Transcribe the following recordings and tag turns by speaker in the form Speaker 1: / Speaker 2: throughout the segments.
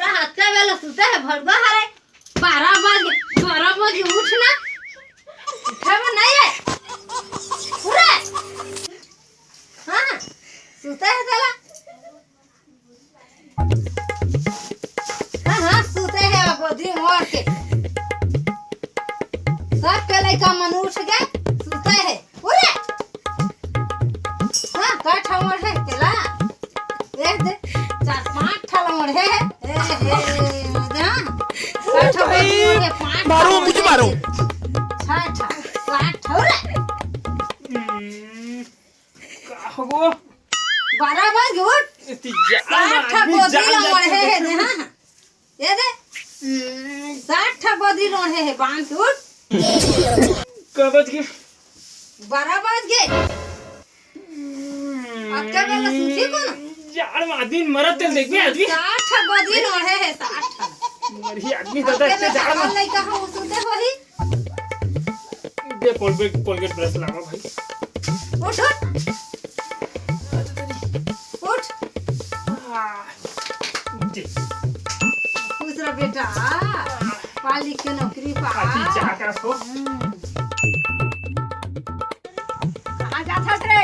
Speaker 1: रात का बेला सुते है भरवा हरे 12 बजे उठना उठे में नहीं है पूरा हाँ सुते है चला हाँ सुते है गोदी मोड़ के सब के लइका मन उठ गए सुते है पूरे हाँ काठ मोड़ है केला देख दे 4-5 ठाला मोड़ है
Speaker 2: मारो मुझे मारो
Speaker 1: हो 12 बजे उठ 60 गोदी लोड़ है हां ये दे 60 गोदी लोड़ है बांध के उठ
Speaker 2: कब बज गए
Speaker 1: 12 बजे अक्का बेला सूती को ना
Speaker 2: यार आदमी मरत तेल देख भी आदमी
Speaker 1: 60 गोदी लोड़ है 60
Speaker 2: मरी आदमी दादा इतने जाड़ में
Speaker 1: नहीं कहां सुते वही
Speaker 2: दे कोलगेट ब्रश लावा भाई
Speaker 1: उठ उठ
Speaker 2: जी
Speaker 1: खुश रह बेटा पाली के नौकरी पा
Speaker 2: आती जा कर सो
Speaker 1: कहां जात हस रे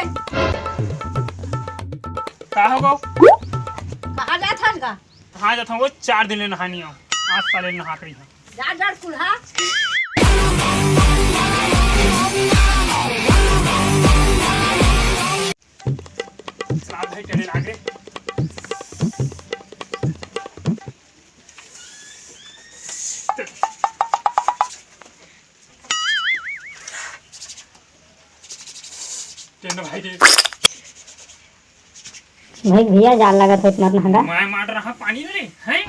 Speaker 2: का होगो
Speaker 1: कहां जात हस का
Speaker 2: हां जाता वो 4 दिन ले नहानी हो आज साले नहा करी है
Speaker 1: जा कुल्हा
Speaker 2: साथ भाई टेरे आगे टेन भाई जी
Speaker 3: भाई भैया जान लगा था इतना महंगा
Speaker 2: मैं मार रहा पानी रे हैं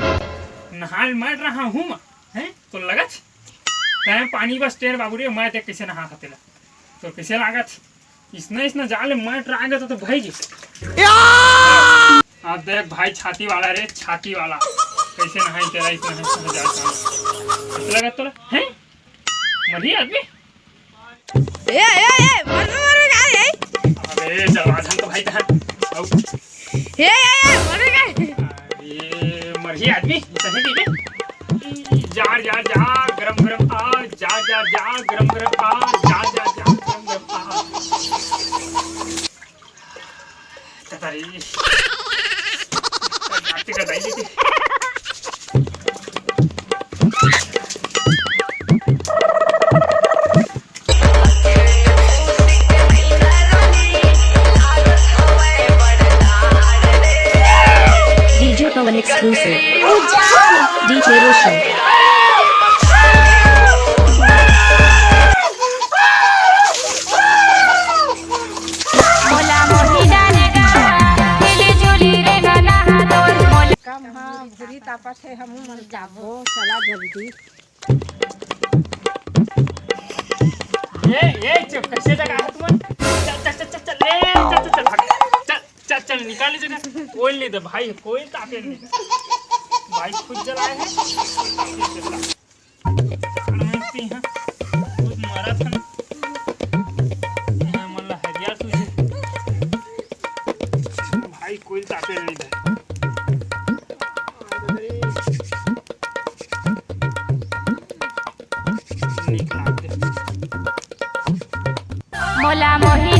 Speaker 2: नहाल मार रहा हूँ मैं हैं तो लगत तय पानी बस टेर बाबू रे मैं देख कैसे नहा खतेला तो कैसे लागत इसने जाले मार आगे तो भाई जी आप देख भाई छाती वाला रे छाती वाला कैसे नहाई तेरा इसने कैसे लगत तो हैं मरी आदमी
Speaker 1: ए मर गा रे
Speaker 2: अबे जवान तो भाई तहन
Speaker 1: ए मर गा
Speaker 2: अरे मरी आदमी सही दीजिए जार जार जा गरम गरम आ जार जार जा गरम गरम आ जार जार जा गरम गरम आ ततारी आते का दाई देती
Speaker 4: DJ Cohen exclusive. DJ Roshan.
Speaker 1: भूरी तापत है हम मर जाबो चला जल्दी
Speaker 2: ये चुप कैसे जगह है तुम चल चल चल चल ले चल चल चल चल चल निकाल लीजिए ना कोई नहीं दे भाई कोई तापे नहीं भाई खुद जलाए हैं जानती हैं खुद मारा था ये मल्ला हरिया तुझे भाई कोई तापे नहीं दे
Speaker 4: मोला मोही